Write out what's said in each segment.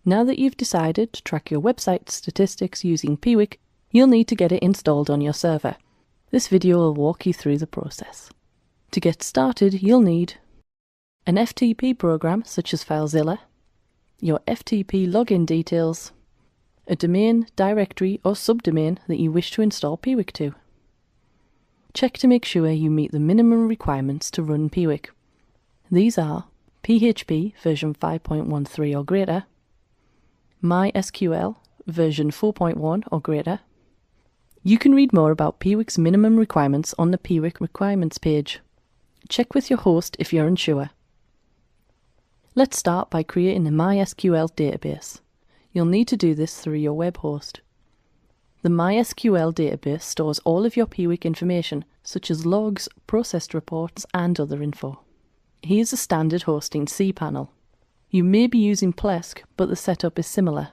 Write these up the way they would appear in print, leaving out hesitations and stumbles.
Now that you've decided to track your website statistics using Piwik, you'll need to get it installed on your server. This video will walk you through the process. To get started, you'll need an FTP program such as FileZilla, your FTP login details, a domain, directory or subdomain that you wish to install Piwik to. Check to make sure you meet the minimum requirements to run Piwik. These are PHP version 5.13 or greater, MySQL version 4.1 or greater. You can read more about Piwik's minimum requirements on the Piwik requirements page. Check with your host if you're unsure. Let's start by creating a MySQL database. You'll need to do this through your web host. The MySQL database stores all of your Piwik information, such as logs, processed reports, and other info. Here's a standard hosting cPanel. You may be using Plesk, but the setup is similar.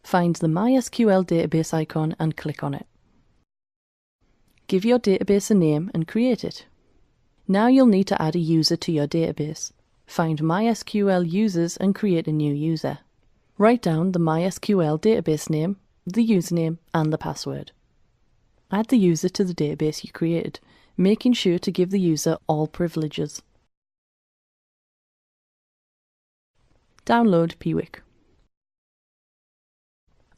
Find the MySQL database icon and click on it. Give your database a name and create it. Now you'll need to add a user to your database. Find MySQL users and create a new user. Write down the MySQL database name, the username, and the password. Add the user to the database you created, making sure to give the user all privileges. Download Piwik.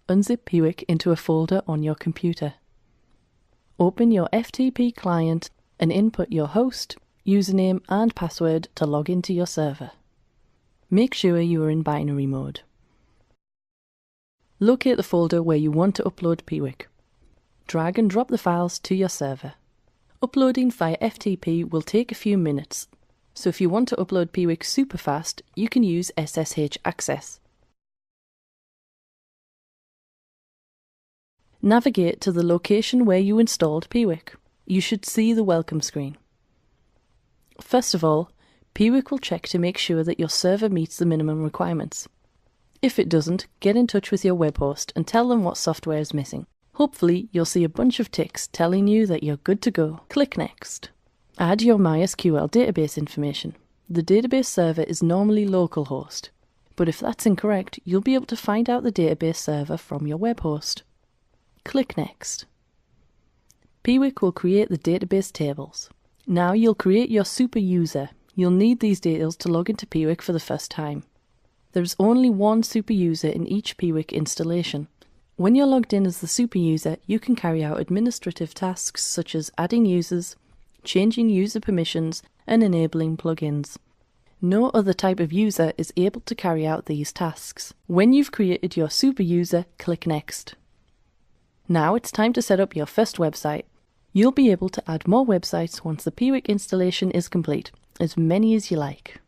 Unzip Piwik into a folder on your computer. Open your FTP client and input your host, username and password to log into your server. Make sure you are in binary mode. Locate the folder where you want to upload Piwik. Drag and drop the files to your server. Uploading via FTP will take a few minutes, so if you want to upload Piwik super fast, you can use SSH access. Navigate to the location where you installed Piwik. You should see the welcome screen. First of all, Piwik will check to make sure that your server meets the minimum requirements. If it doesn't, get in touch with your web host and tell them what software is missing. Hopefully, you'll see a bunch of ticks telling you that you're good to go. Click Next. Add your MySQL database information. The database server is normally localhost, but if that's incorrect, you'll be able to find out the database server from your web host. Click Next. Piwik will create the database tables. Now you'll create your super user. You'll need these details to log into Piwik for the first time. There's only one super user in each Piwik installation. When you're logged in as the super user, you can carry out administrative tasks such as adding users, changing user permissions, and enabling plugins. No other type of user is able to carry out these tasks. When you've created your super user, click Next. Now it's time to set up your first website. You'll be able to add more websites once the Piwik installation is complete, as many as you like.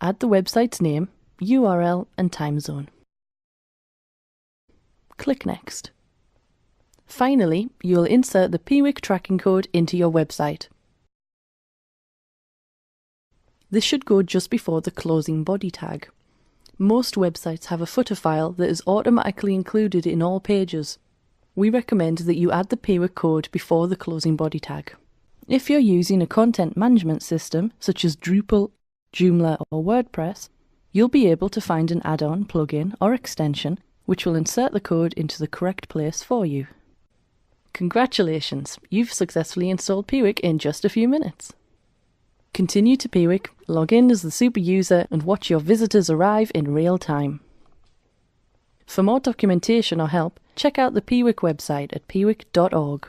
Add the website's name, URL, and time zone. Click Next. Finally, you'll insert the Piwik tracking code into your website. This should go just before the closing body tag. Most websites have a footer file that is automatically included in all pages. We recommend that you add the Piwik code before the closing body tag. If you're using a content management system such as Drupal, Joomla or WordPress, you'll be able to find an add-on, plugin or extension which will insert the code into the correct place for you. Congratulations! You've successfully installed Piwik in just a few minutes. Continue to Piwik, log in as the super user and watch your visitors arrive in real time. For more documentation or help, check out the Piwik website at piwik.org.